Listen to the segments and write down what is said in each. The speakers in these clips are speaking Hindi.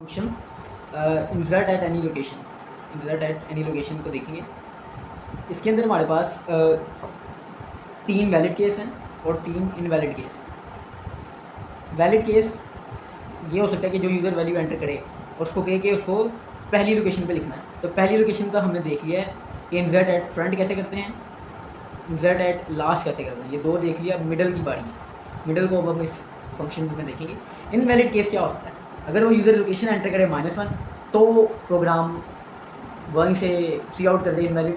Function insert at any location, insert at any location को देखेंगे। इसके अंदर हमारे पास 3 वैलिड केस हैं और 3 इनवैलिड केस। वैलिड केस ये हो सकता है कि जो यूज़र वैल्यू एंटर करे और उसको कहे कि उसको पहली लोकेशन पे लिखना है। तो पहली लोकेशन का हमने देख लिया है कि इंसर्ट एट फ्रंट कैसे करते हैं, इंसर्ट एट लास्ट कैसे करते हैं, ये दो देख लिया। मिडल की बारी है, मिडल को अब हम इस फंक्शन में देखेंगे। इनवैलिड केस क्या होता है? अगर वो यूज़र लोकेशन एंटर करे -1 तो प्रोग्राम वहीं से सी आउट कर दे इनवैलिड।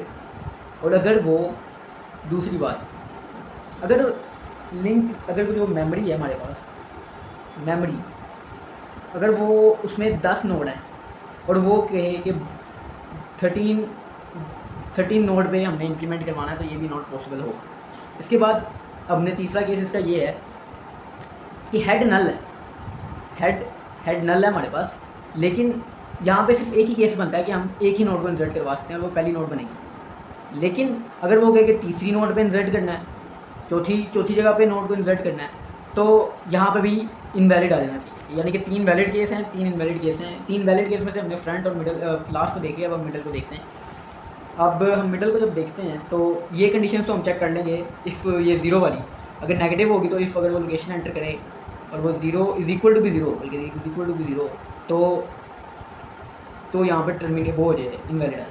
और अगर वो दूसरी बात, अगर अगर जो मेमोरी है हमारे पास, मेमोरी अगर वो उसमें 10 नोड हैं और वो कहे कि 13 नोड पे हमने इम्प्लीमेंट करवाना है, तो ये भी नॉट पॉसिबल होगा। इसके बाद हमने तीसरा केस इसका ये है कि हेड नल है, हेड नल है हमारे पास, लेकिन यहाँ पे सिर्फ एक ही केस बनता है कि हम एक ही नोड को इंसर्ट करवा सकते हैं और वो पहली नोड बनेगी। लेकिन अगर वो कहे कि तीसरी नोड पे इंसर्ट करना है, चौथी जगह पे नोड को इंसर्ट करना है, तो यहाँ पे भी इनवैलिड आ जाना चाहिए। यानी कि 3 वैलिड केस हैं, 3 इनवैलिड केस हैं। 3 वैलिड केस में से हमने फ्रंट और मिडल लास्ट को देख लिया। अब हम मिडल को देखते हैं। अब हम मिडल को जब देखते हैं तो ये कंडीशन तो हम चेक कर लेंगे। इफ़ ये ज़ीरो वाली अगर नेगेटिव होगी, तो इफ़ अगर वो लोकेशन एंटर करे और वो ज़ीरो इज़ इक्वल टू भी ज़ीरो, बल्कि इज़ इक्वल टू भी ज़ीरो, तो यहाँ पर टर्मिनेट वो हो जाए, इनवैलिड है।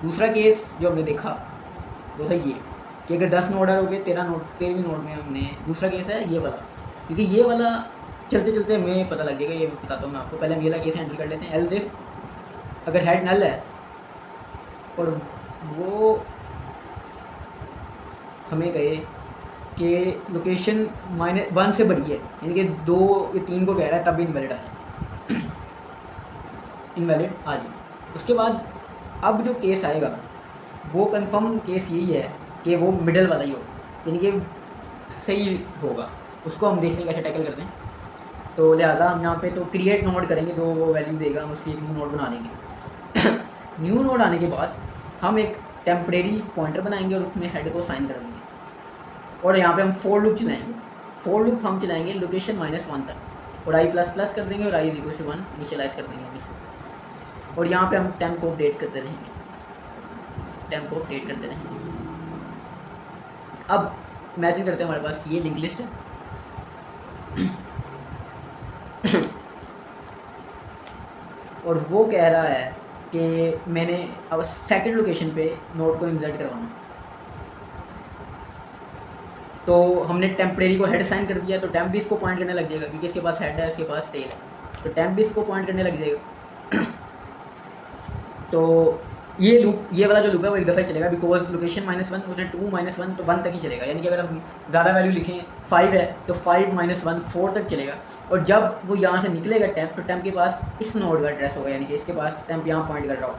दूसरा केस जो हमने देखा वो था ये कि अगर 10 नोड हो गए, 13वीं नोड में हमने, दूसरा केस है ये वाला, क्योंकि ये वाला चलते चलते हमें पता लग जाएगा। ये बताता हूँ मैं आपको। पहले हम ये वाला केस हैंडल कर लेते हैं। एल्स इफ अगर हेड नल है और वो हमें कहे कि लोकेशन -1 से बड़ी है, यानी कि 2 या 3 को कह रहा है, तब भी इनवैलिड आ जाए, इनवैलिड आ जाए। उसके बाद अब जो केस आएगा वो कंफर्म केस यही है कि वो मिडल वाला ही हो, यानी कि सही होगा। उसको हम देखते हैं कैसे टैकल करते हैं। तो लिहाजा हम यहाँ पे तो क्रिएट नोड करेंगे, जो वो वैल्यू देगा हम उसकी एक न्यू नोड बना देंगे। न्यू नोड आने के बाद हम एक टेम्परेरी पॉइंटर बनाएंगे और उसमें हेड को साइन कर देंगे। और यहाँ पे हम फॉर लूप चलाएंगे। फॉर लूप हम चलाएंगे लोकेशन -1 तक, और i++ कर देंगे और i = 1 इनिशियलाइज कर देंगे इसको। और यहाँ पे हम टेम्प को अपडेट करते रहेंगे, टेम्प को अपडेट करते रहेंगे। अब इमेजिन करते हैं हमारे पास ये लिंक लिस्ट है। और वो कह रहा है कि मैंने अब सेकंड लोकेशन पे नोड को इंसर्ट करवाना। तो हमने टेम्परेरी को हेड साइन कर दिया, तो टेम्प भी इसको पॉइंट करने लग जाएगा, क्योंकि इसके पास हेड है, इसके पास टेल है, तो टेम्प भी इसको पॉइंट करने लग जाएगा। तो ये वाला जो लूप है वो एक दफ़ा ही चलेगा, बिकॉज लोकेशन -1 उसने 2 -1 तो 1 तक ही चलेगा। यानी कि अगर हम ज़्यादा वैल्यू लिखें 5 है तो 5 -1 4 तक चलेगा। और जब वो यहाँ से निकलेगा टेम्प, तो टेम्प के पास इस नोड का एड्रेस होगा, यानी कि इसके पास टेम्प यहाँ पॉइंट कर रहा हो।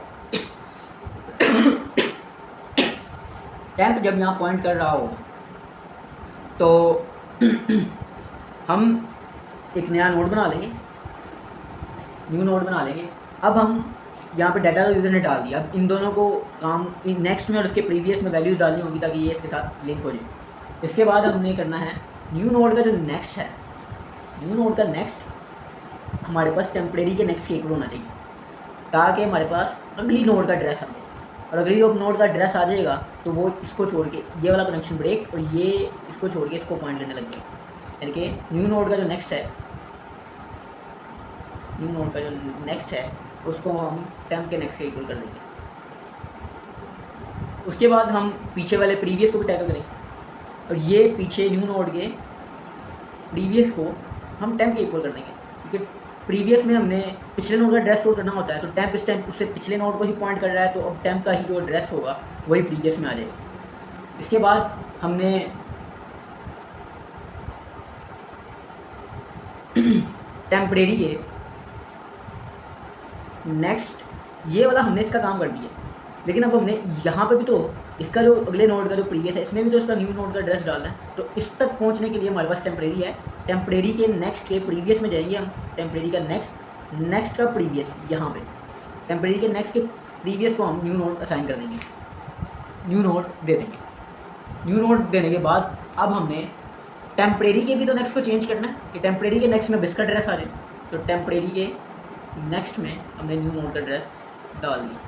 टेम्प जब यहाँ पॉइंट कर रहा हो तो हम एक नया नोड बना लेंगे, न्यू नोड बना लेंगे। अब हम यहाँ पे डाटा यूज़र ने डाल दिया। अब इन दोनों को काम नेक्स्ट में और उसके प्रीवियस में वैल्यूज़ डालनी होगी, ताकि ये इसके साथ लिंक हो जाए। इसके बाद हमने करना है न्यू नोड का जो नेक्स्ट है, न्यू नोड का नेक्स्ट हमारे पास टेम्परेरी के नेक्स्ट के इक्वल होना चाहिए, ताकि हमारे पास अगली नोड का एड्रेस आ जाए। और अगली नोड का एड्रेस आ जाएगा तो वो इसको छोड़ के ये वाला कनेक्शन ब्रेक, और ये इसको छोड़ के इसको पॉइंट करने लग जाएगा। यानी कि न्यू नोड का जो नेक्स्ट है, न्यू नोड का जो नेक्स्ट है उसको हम टेम्प के नेक्स्ट के इक्वल कर देंगे। उसके बाद हम पीछे वाले प्रीवियस को भी टैकल करेंगे, और ये पीछे न्यू नोड के प्रीवियस को हम टेम्प के इक्वल कर देंगे, क्योंकि प्रीवियस में हमने पिछले नोड का एड्रेस स्टोर करना होता है। तो टेम्प इस टाइम उससे पिछले नोड को ही पॉइंट कर रहा है, तो अब टेम्प का ही जो एड्रेस होगा वही प्रीवियस में आ जाएगा। इसके बाद हमने टेम्परेरी के नेक्स्ट, ये वाला हमने इसका काम कर दिया, लेकिन अब हमने यहाँ पे भी तो इसका जो अगले नोड का जो प्रीवियस है, इसमें भी तो इसका न्यू नोड का एड्रेस डालना है। तो इस तक पहुँचने के लिए हमारे पास टेम्परेरी है। टेम्परेरी के नेक्स्ट के प्रीवियस में जाएंगे हम, टेम्परेरी का नेक्स्ट का प्रीवियस, यहाँ पे टेम्परेरी के नेक्स्ट के प्रीवियस को हम न्यू नोड असाइन कर देंगे, न्यू नोड दे देंगे। न्यू नोड देने के बाद अब हमने टेम्परेरी के भी तो नेक्स्ट को चेंज करना है कि टेम्परेरी के नेक्स्ट में इसका एड्रेस आ जाए। तो टेम्परेरी के नेक्स्ट में हमने न्यू नोड का एड्रेस डाल दिया।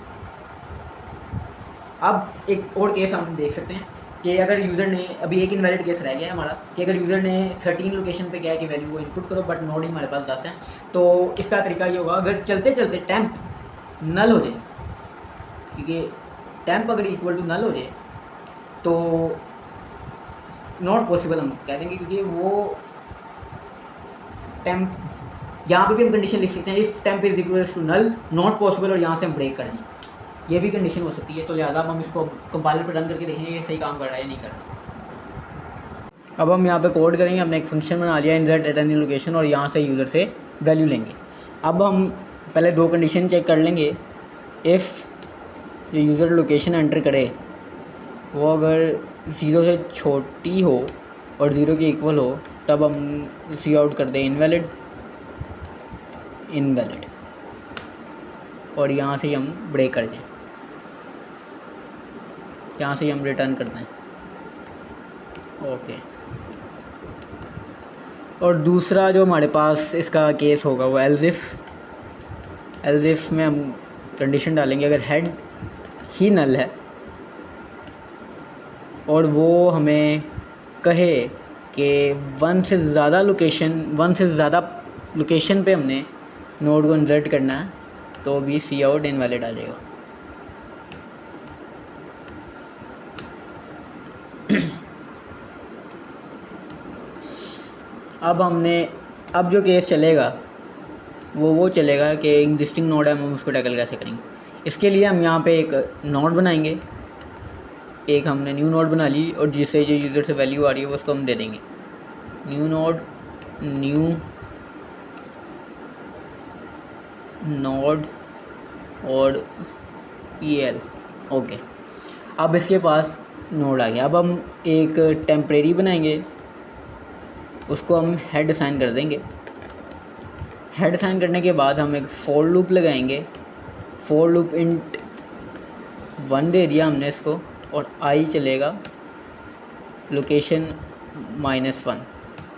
अब एक और केस हम देख सकते हैं कि अगर यूज़र ने, अभी एक इनवैलिड केस रह गया है हमारा, कि अगर यूज़र ने 13 लोकेशन पे क्या है कि वैल्यू को इनपुट करो बट नोड ही हमारे पास 10 है, तो इसका तरीका ये होगा, अगर चलते चलते टेम्प नल हो जाए, क्योंकि टेम्प अगर इक्वल टू नल हो जाए तो नॉट पॉसिबल हम कह देंगे, क्योंकि वो टेम्प, यहाँ पे भी हम कंडीशन लिख सकते हैं if temp is equal to null not possible, और यहाँ से हम ब्रेक कर दें, ये भी कंडीशन हो सकती है। तो लिहाजा हम इसको कंपाइलर पर रन करके देखेंगे ये सही काम कर रहा है या नहीं कर रहा। अब हम यहाँ पे कोड करेंगे, हमने एक फंक्शन बना लिया इंसर्ट एट एनी लोकेशन, और यहाँ से यूज़र से वैल्यू लेंगे। अब हम पहले दो कंडीशन चेक कर लेंगे। इफ़ जो यूज़र लोकेशन एंटर करे वो अगर 0 से छोटी हो और 0 के इक्वल हो, तब हम सी आउट कर दें इनवैलिड, और यहाँ से हम ब्रेक कर दें, यहाँ से हम रिटर्न कर दें। ओके। और दूसरा जो हमारे पास इसका केस होगा वो एल्स इफ़ में हम कंडीशन डालेंगे, अगर हेड ही नल है और वो हमें कहे कि वन से ज़्यादा लोकेशन पे हमने नोड को इंसर्ट करना है, तो भी सी आउट इनवैलिड आ जाएगा। अब जो केस चलेगा वो चलेगा कि एग्जिस्टिंग नोड है, हम उसको टैकल कैसे करेंगे। इसके लिए हम यहाँ पे एक नोड बनाएंगे, एक हमने न्यू नोड बना ली, और जिससे जो यूज़र से वैल्यू आ रही है वो उसको हम दे देंगे न्यू नोड और EL। ओके। अब इसके पास नोड आ गया। अब हम एक टेम्परेरी बनाएंगे, उसको हम हेड असाइन कर देंगे। हेड असाइन करने के बाद हम एक फॉर लूप लगाएंगे, फॉर लूप इंट 1 दे दिया हमने इसको, और आई चलेगा लोकेशन -1।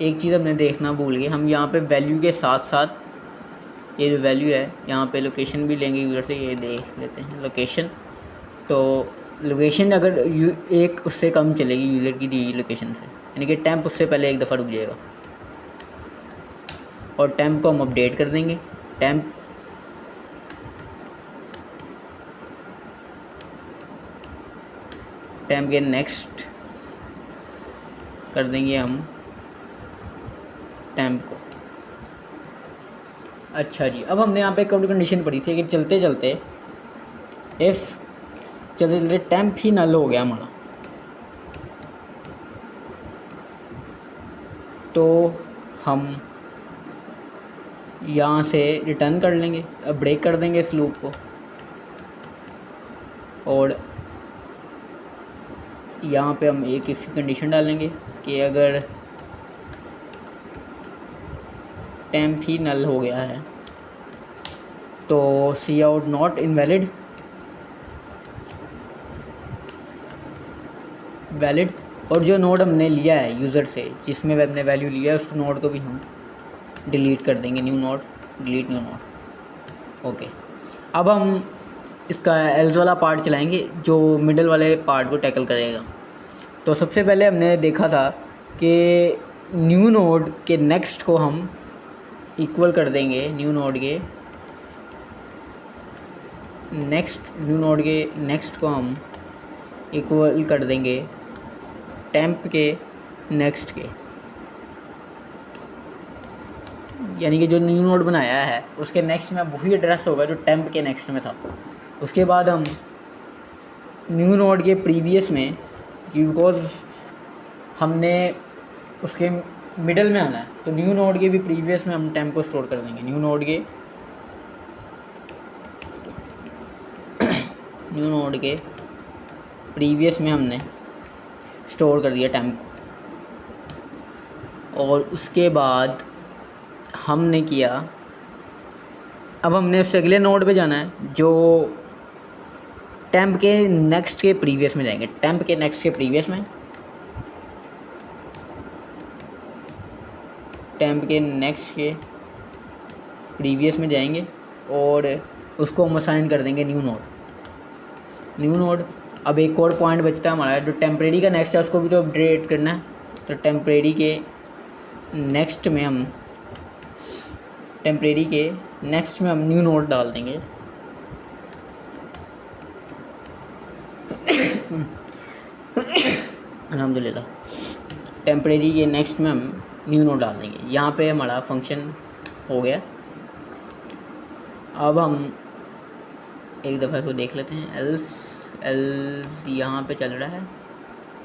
एक चीज़ हमने देखना भूल गए, हम यहाँ पे वैल्यू के साथ साथ ये जो वैल्यू है यहाँ पे लोकेशन भी लेंगे यूज़र से, ये देख लेते हैं लोकेशन। तो लोकेशन अगर एक उससे कम चलेगी यूज़र की दी लोकेशन से, यानी कि टेम्प उससे पहले एक दफ़ा रुक जाएगा, और टेम्प को हम अपडेट कर देंगे। टेम्प के नेक्स्ट कर देंगे हम टेम्प को। अच्छा जी, अब हमने यहाँ पे एक कंडीशन पढ़ी थी कि चलते चलते टेम्प ही नल हो गया हमारा, तो हम यहाँ से रिटर्न कर लेंगे, ब्रेक कर देंगे इस लूप को, और यहाँ पे हम एक इफ़ कंडीशन डालेंगे कि अगर टेम्प ही नल हो गया है तो सी आउट नॉट इनवैलिड वैलिड, और जो नोड हमने लिया है यूज़र से, जिसमें हमने वैल्यू लिया है, उस नोड को भी हम डिलीट कर देंगे, new node delete new node. Okay. अब हम इसका एल्स वाला पार्ट चलाएंगे जो मिडल वाले पार्ट को टैकल करेगा। तो सबसे पहले हमने देखा था कि न्यू नोड के नेक्स्ट को हम इक्वल कर देंगे न्यू नोड के नेक्स्ट को हम इक्वल कर देंगे टेम्प के नेक्स्ट के, यानी कि जो न्यू नोड बनाया है उसके नेक्स्ट में वही एड्रेस होगा जो टेम्प के नेक्स्ट में था। उसके बाद हम न्यू नोड के प्रीवियस में, बिकॉज हमने उसके मिडल में आना है, तो न्यू नोड के भी प्रीवियस में हम टेम्प को स्टोर कर देंगे। न्यू नोड के प्रीवियस में हमने स्टोर कर दिया टेम्प, और उसके बाद हमने किया, अब हमने उससे अगले नोड पे जाना है जो टेम्प के नेक्स्ट के प्रीवियस में जाएंगे। टेम्प के नेक्स्ट के प्रीवियस में, टेम्प के नेक्स्ट के प्रीवियस में जाएंगे, और उसको हम असाइन कर देंगे न्यू नोड। अब एक और पॉइंट बचता है हमारा, जो टेम्परेरी का नेक्स्ट है उसको भी तो अपडेट करना है। तो टेम्परेरी के नेक्स्ट में हम न्यू नोड डाल देंगे। अल्हम्दुलिल्लाह, टेम्परेरी के नेक्स्ट में हम न्यू नोड डाल देंगे। यहाँ पे हमारा फंक्शन हो गया। अब हम एक दफ़ा इसको देख लेते हैं। एल्स यहाँ पे चल रहा है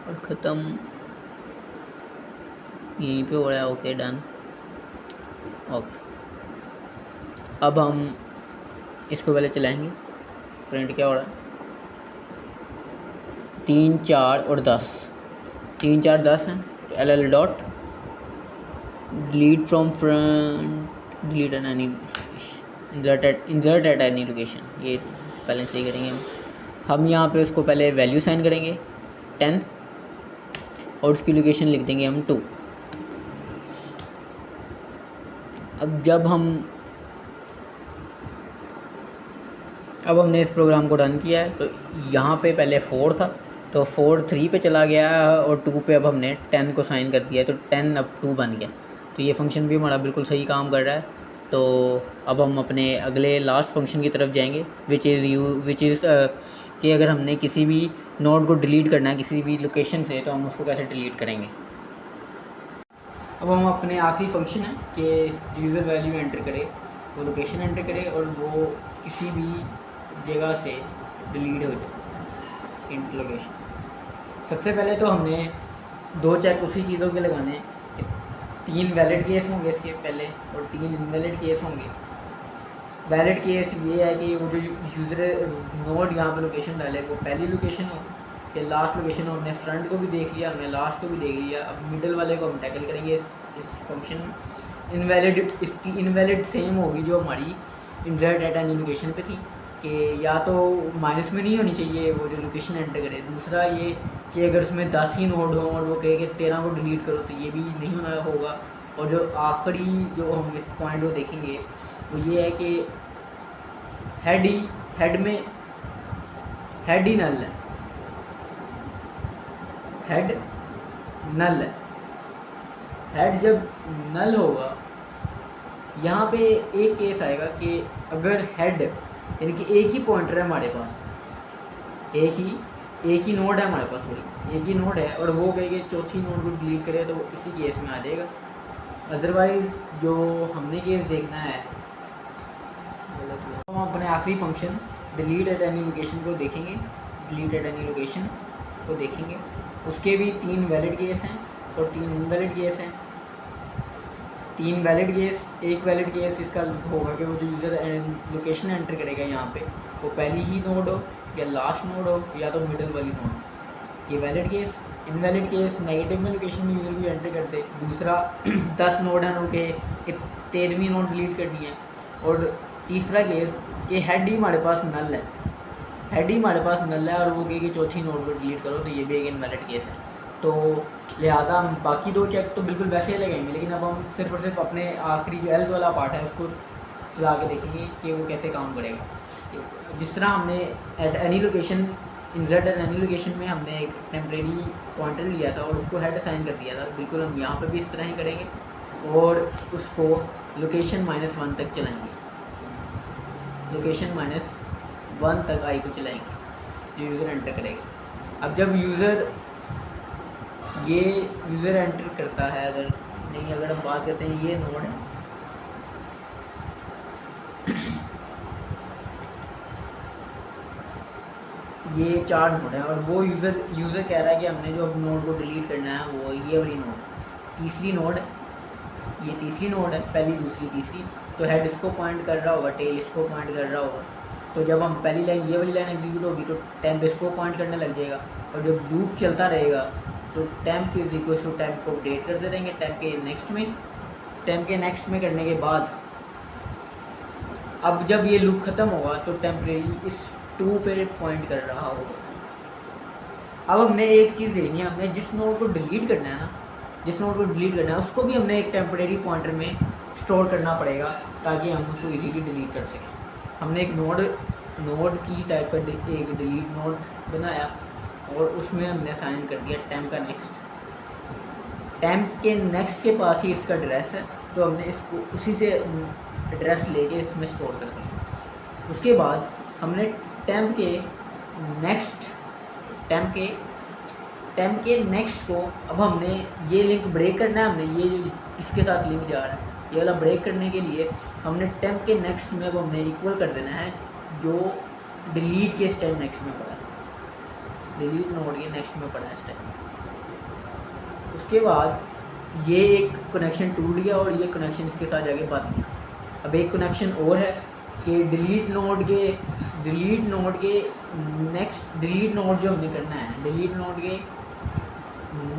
और ख़त्म यहीं पे हो रहा है। Okay done. ओके, अब हम इसको पहले चलाएंगे, प्रिंट क्या हो रहा है। 3 4 और 10, 3 4 10 हैं। L dot delete from front delete an any insert at any location. ये पहले से ही करेंगे हम यहाँ पे उसको पहले वैल्यू साइन करेंगे 10 और उसकी लोकेशन लिख देंगे हम 2। अब हमने इस प्रोग्राम को रन किया है। तो यहाँ पे पहले 4 था, तो 4 3 पे चला गया और 2 पे अब हमने 10 को साइन कर दिया है, तो 10 अब 2 बन गया। तो ये फंक्शन भी हमारा बिल्कुल सही काम कर रहा है। तो अब हम अपने अगले लास्ट फंक्शन की तरफ जाएंगे, विच इज़ कि अगर हमने किसी भी नोड को डिलीट करना है किसी भी लोकेशन से, तो हम उसको कैसे डिलीट करेंगे। अब हम अपने आखिरी फंक्शन है कि यूज़र वैल्यू एंटर करे, वो लोकेशन एंटर करे और वो किसी भी जगह से डिलीट हो जाए इंट लोकेशन। सबसे पहले तो हमने 2 चेक उसी चीज़ों के लगाने, 3 वैलिड केस होंगे इसके पहले और 3 इनवैलिड केस होंगे। वैलिड केस ये है कि वो जो यूज़र नोड यहाँ पे लोकेशन डाले वो पहली लोकेशन हो या लास्ट लोकेशन हो। हमने फ्रंट को भी देख लिया, हमने लास्ट को भी देख लिया। अब मिडल वाले को हम टैकल करेंगे इस फंक्शन में। इनवैलिड, इसकी इनवैलिड सेम होगी जो हमारी इंसर्ट एट एनी लोकेशन पे थी, कि या तो माइनस में नहीं होनी चाहिए वो जो लोकेशन एंटर करे। दूसरा ये कि अगर उसमें 10 ही नोड हों और वो कहे कि 13 को डिलीट करो, तो ये भी नहीं होना होगा। और जो आखिरी जो हम इस पॉइंट को देखेंगे वो ये है कि हेड ही नल है, हेड नल है। हेड जब नल होगा, यहाँ पे एक केस आएगा कि अगर हेड यानी कि एक ही पॉइंटर है हमारे पास, एक ही नोड है हमारे पास, सॉरी एक ही नोड है और वो कहेगा चौथी नोड को डिलीट करे, तो वो इसी केस में आ जाएगा। अदरवाइज़ जो हमने केस देखना है, हम अपने आखिरी function delete at any location को देखेंगे। डिलीट एट एनी लोकेशन को देखेंगे, उसके भी 3 वैलिड केस हैं और 3 इनवैलिड केस हैं। 3 वैलिड केस, एक वैलिड केस इसका होगा कि वो जो यूज़र लोकेशन एंटर करेगा यहाँ पे वो पहली ही नोड हो या लास्ट नोड हो या तो मिडल वाली नोड, ये valid case. Invalid case negative में लोकेशन यूज़र भी एंटर कर दे। दूसरा 10 नोड हैं उनके 13वीं नोड डिलीट करनी है। और तीसरा केस कि हेड ही हमारे पास नल है, हेड ही हमारे पास नल है और वो कहे कि चौथी नोड को डिलीट करो, तो ये भी एक इनवैलिड केस है। तो लिहाजा हम बाकी 2 चेक तो बिल्कुल वैसे ही लगाएंगे, लेकिन अब हम सिर्फ और सिर्फ अपने आखिरी जो एल्स वाला पार्ट है उसको चला के देखेंगे कि वो कैसे काम करेगा। जिस तरह हमने at any location, insert at any location में हमने एक टेम्परेरी पॉइंटर लिया था और उसको हेड असाइन कर दिया था, बिल्कुल हम यहाँ पर भी इस तरह ही करेंगे और उसको लोकेशन -1 तक चलाएँगे। लोकेशन -1 तक आई को चलाएँगे जो यूज़र एंटर करेगा। अब जब यूज़र एंटर करता है, अगर हम बात करते हैं ये नोड है, ये 4 नोड है और वो यूज़र कह रहा है कि हमने जो अब नोड को डिलीट करना है वो ये वाली नोड, तीसरी नोड, ये तीसरी नोड है, पहली दूसरी तीसरी। तो हेड इसको पॉइंट कर रहा होगा, टेल इसको पॉइंट कर रहा होगा। तो जब हम पहली लाइन ये वाली लाइन एग्जीक्यूट होगी तो टेम्प इसको पॉइंट करने लग जाएगा और जब लूप चलता रहेगा तो temp is equal to temp को अपडेट करते रहेंगे टेम्प के नेक्स्ट में करने के बाद अब जब ये लूप ख़त्म होगा तो टेम्परेरी इस 2 पे पॉइंट कर रहा होगा। अब हमने एक चीज़ देखनी है, हमने जिस नोड को डिलीट करना है ना, जिस नोड को डिलीट करना है उसको भी हमने एक टेम्परेरी पॉइंटर में स्टोर करना पड़ेगा ताकि हम उसको इजीली डिलीट कर सकें। हमने एक नोड की टाइप का एक डिलीट नोड बनाया और उसमें हमने असाइन कर दिया टेम्प का नेक्स्ट। टेम्प के नेक्स्ट के पास ही इसका एड्रेस है, तो हमने इसको उसी से एड्रेस लेके इसमें स्टोर कर दिया। उसके बाद हमने टेम्प के नेक्स्ट को अब हमने ये लिंक ब्रेक करना है। हमने ये जो इसके साथ लिंक जा रहा है ये वाला ब्रेक करने के लिए हमने टेम्प के नेक्स्ट में अब हमने इक्वल कर देना है जो डिलीट के स्टेप नेक्स्ट में पड़ा है, डिलीट नोड के नेक्स्ट में पड़ा है स्टेप। उसके बाद ये एक कनेक्शन टूट गया और ये कनेक्शन इसके साथ जाके बंद गया। अब एक कनेक्शन और है कि डिलीट नोड जो हमने करना है, डिलीट नोड के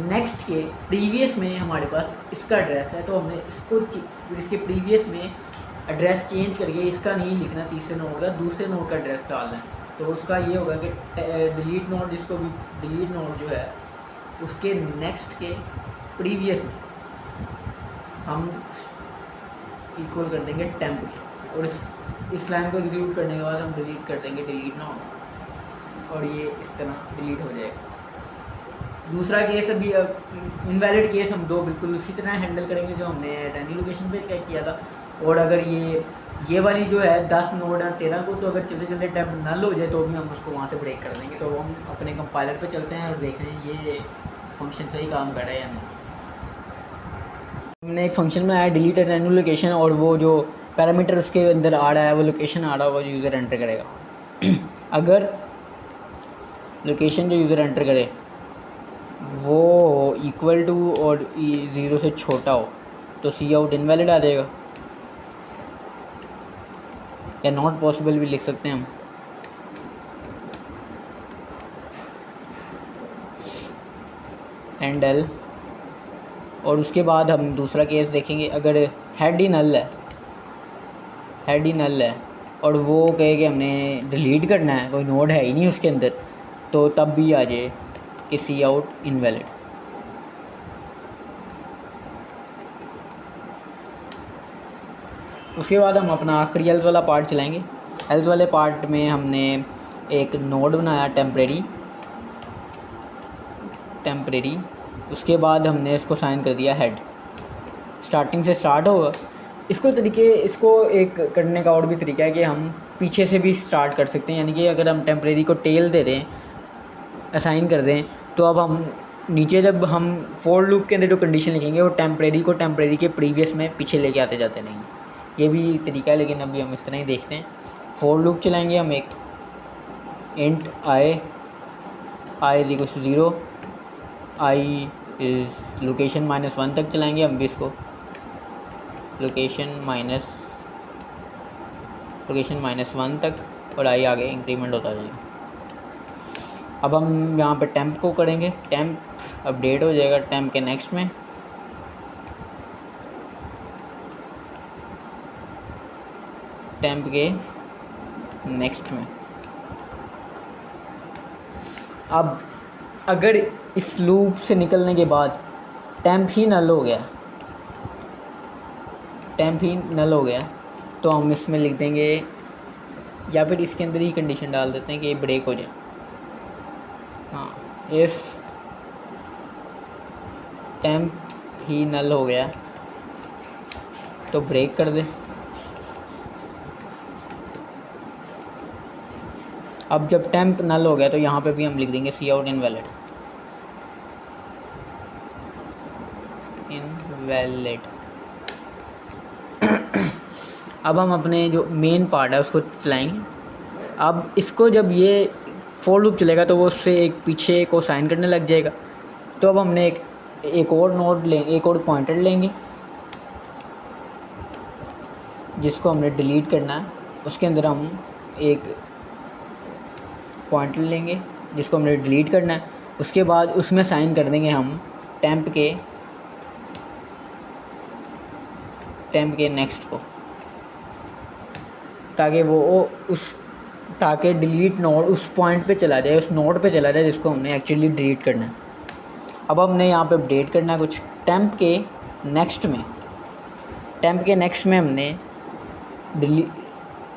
नेक्स्ट के प्रीवियस में हमारे पास इसका एड्रेस है, तो हमने इसके प्रीवियस में एड्रेस चेंज करके इसका नहीं लिखना तीसरे नोड का, दूसरे नोड का एड्रेस डालना है। तो उसका ये होगा कि डिलीट नोड जो है उसके नेक्स्ट के प्रीवियस में हम इक्वल कर देंगे टेम्प के, और इस लाइन को एग्जीक्यूट करने के बाद हम डिलीट कर देंगे डिलीट नोड और ये इस तरह डिलीट हो जाएगा। दूसरा केस अभी इनवैलिड केस हम दो बिल्कुल उसी तरह हैंडल करेंगे जो हमने टाइनी लोकेशन पे क्या किया था। और अगर ये वाली जो है 10 नोड है 13 को, तो अगर चलते चलते टेम्प नल हो जाए तो भी हम उसको वहाँ से ब्रेक कर देंगे। तो हम अपने कंपाइलर पे चलते हैं और देख रहे हैं ये फंक्शन सही काम कर रहा है या नहीं। हमने एक फंक्शन में आया डिलीट टाइनी लोकेशन, और वो जो पैरामीटर उसके अंदर आ रहा है वो लोकेशन आ रहा होगा जो यूज़र एंटर करेगा। अगर लोकेशन जो यूज़र एंटर करे वो इक्वल टू और 0 से छोटा हो तो सी आउट इनवैलिड आ जाएगा, या नॉट पॉसिबल भी लिख सकते हैं हम। एंड एल, और उसके बाद हम दूसरा केस देखेंगे अगर हेड ही नल है और वो कहे कि हमने डिलीट करना है, कोई नोड है ही नहीं उसके अंदर, तो तब भी आ जाए कि सी आउट इनवैलिड। उसके बाद हम अपना आखिरी एल्स वाला पार्ट चलाएंगे। एल्स वाले पार्ट में हमने एक नोड बनाया टेम्परेरी। उसके बाद हमने इसको साइन कर दिया हेड, स्टार्टिंग से स्टार्ट होगा। इसको एक करने का और भी तरीका है कि हम पीछे से भी स्टार्ट कर सकते हैं, यानी कि अगर हम टेम्परेरी को टेल दे दें, असाइन कर दें, तो अब हम नीचे जब हम फॉर लूप के अंदर जो कंडीशन लिखेंगे वो टेम्परेरी के प्रीवियस में पीछे लेके आते जाते नहीं। ये भी तरीका है, लेकिन अभी हम इस तरह ही देखते हैं। फॉर लूप चलाएंगे हम, एक int I is equal to 0, I is location -1 तक चलाएंगे हम भी इसको, लोकेशन -1 तक, और आई आगे इंक्रीमेंट होता जाएगा। अब हम यहाँ पे टेम्प को करेंगे, टेम्प अपडेट हो जाएगा टेम्प के नेक्स्ट में। अब अगर इस लूप से निकलने के बाद टेम्प ही नल हो गया तो हम इसमें लिख देंगे, या फिर इसके अंदर ही कंडीशन डाल देते हैं कि ये ब्रेक हो जाए। हाँ, इफ़ टेम्प ही नल हो गया तो ब्रेक कर दे। अब जब टेम्प नल हो गया तो यहाँ पे भी हम लिख देंगे सी आउट इनवैलिड। अब हम अपने जो मेन पार्ट है उसको चलाएंगे। अब इसको जब ये फॉर लूप चलेगा तो वो उससे एक पीछे को साइन करने लग जाएगा। तो अब हमने एक और पॉइंटर लेंगे जिसको हमने डिलीट करना है। उसके अंदर हम एक पॉइंटर लेंगे जिसको हमने डिलीट करना है। उसके बाद उसमें साइन कर देंगे हम टेम्प के नेक्स्ट को, ताकि डिलीट नोड उस पॉइंट पे चला जाए, उस नोड पे चला जाए जिसको हमने एक्चुअली डिलीट करना है। अब हमने यहाँ पे अपडेट करना है कुछ टेम्प के नेक्स्ट में हमने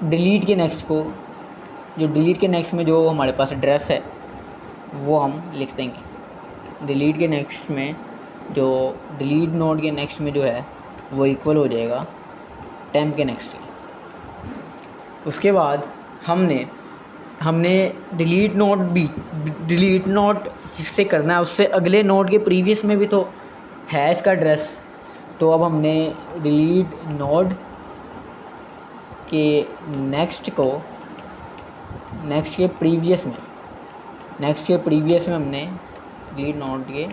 डिलीट के नेक्स्ट को, जो डिलीट के नेक्स्ट में जो हमारे पास एड्रेस है वो हम लिख देंगे। डिलीट के नेक्स्ट में जो डिलीट नोड के नेक्स्ट में जो है वो इक्वल हो जाएगा टेम्प के नेक्स्ट के। उसके बाद हमने डिलीट नोड जिससे करना है उससे अगले नोड के प्रीवियस में भी तो है इसका एड्रेस। तो अब हमने डिलीट नोड के नेक्स्ट के प्रीवियस में हमने डिलीट नोड के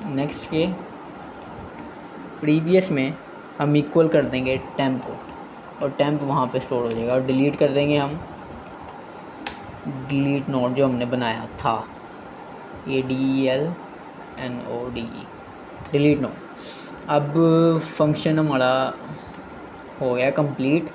नेक्स्ट के प्रीवियस में हम इक्वल कर देंगे टेम्प को, और टेम्प वहाँ पे स्टोर हो जाएगा। और डिलीट कर देंगे हम डिलीट नोड जो हमने बनाया था, ADELNODE, डिलीट नोड। अब फंक्शन हमारा हो गया कंप्लीट।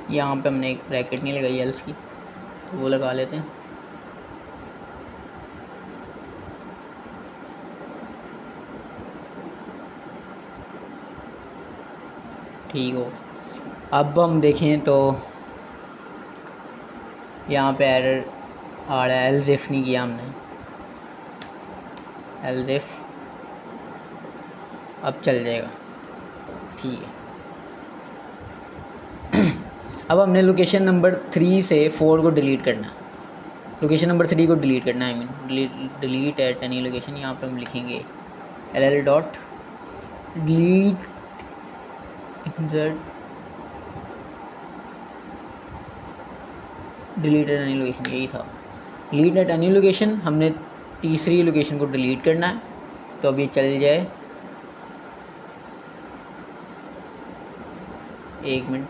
यहाँ पे हमने एक ब्रैकेट नहीं लगाई एल्स की, तो वो लगा लेते हैं। ठीक हो। अब हम देखें तो यहाँ पे एरर आ रहा है, एल्स नहीं किया हमने, एल्स अब चल जाएगा। ठीक है। अब हमने लोकेशन नंबर 3 से 4 को डिलीट करना है। लोकेशन नंबर 3 को डिलीट करना है, डिलीट एट एनी लोकेशन। यहाँ पे हम लिखेंगे ll dot delete delete at any location, यही था। डिलीट एट एनी लोकेशन, हमने तीसरी लोकेशन को डिलीट करना है। तो अब ये चल जाए, 1 मिनट।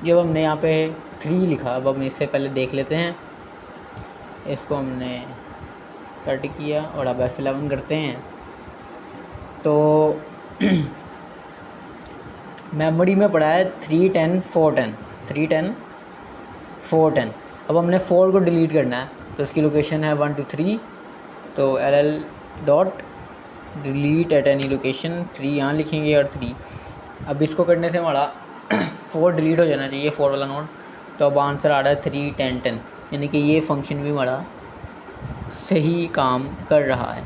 जब हमने यहाँ पे 3 लिखा, अब हम इससे पहले देख लेते हैं। इसको हमने कट किया और अब F11 करते हैं। तो मेमोरी में पड़ा है 310 410 310 410। अब हमने 4 को डिलीट करना है, तो इसकी लोकेशन है 1 2 3। तो ll dot delete at any location, 3 यहाँ लिखेंगे और 3। अब इसको करने से हमारा 4 डिलीट हो जाना चाहिए, 4 वाला नोड। तो अब आंसर आ रहा है 3 10 10, यानी कि ये फंक्शन भी हमारा सही काम कर रहा है।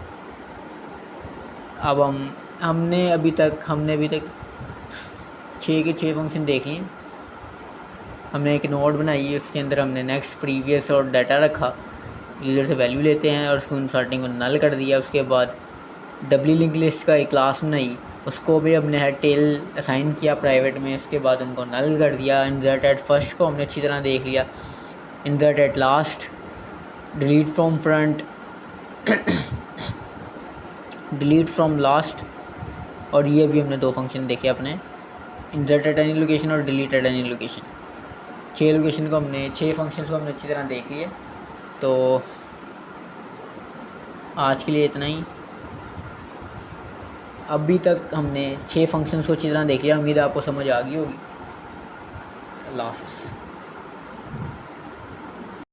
अब हमने अभी तक 6 के 6 फंक्शन देख लिए। हमने एक नोड बनाई है, उसके अंदर हमने नेक्स्ट, प्रीवियस और डाटा रखा। यूज़र से वैल्यू लेते हैं और उसको इंसर्टिंग को नल कर दिया। उसके बाद डब्ली लिंक लिस्ट का एक क्लास बनाई, उसको भी हमने हेड टेल असाइन किया प्राइवेट में। उसके बाद उनको नल कर दिया। इंसर्ट एट फर्स्ट को हमने अच्छी तरह देख लिया, insert at last, delete from front, delete from last. और ये भी हमने 2 फंक्शन देखे अपने, इंसर्ट एट एनी लोकेशन और delete at any location. 6 functions को हमने अच्छी तरह देख लिए। तो आज के लिए इतना ही। अभी तक हमने 6 फंक्शंस को अच्छी तरह देख लिया। उम्मीद है आपको समझ आ गई होगी। अल्लाह हाफ़िज़।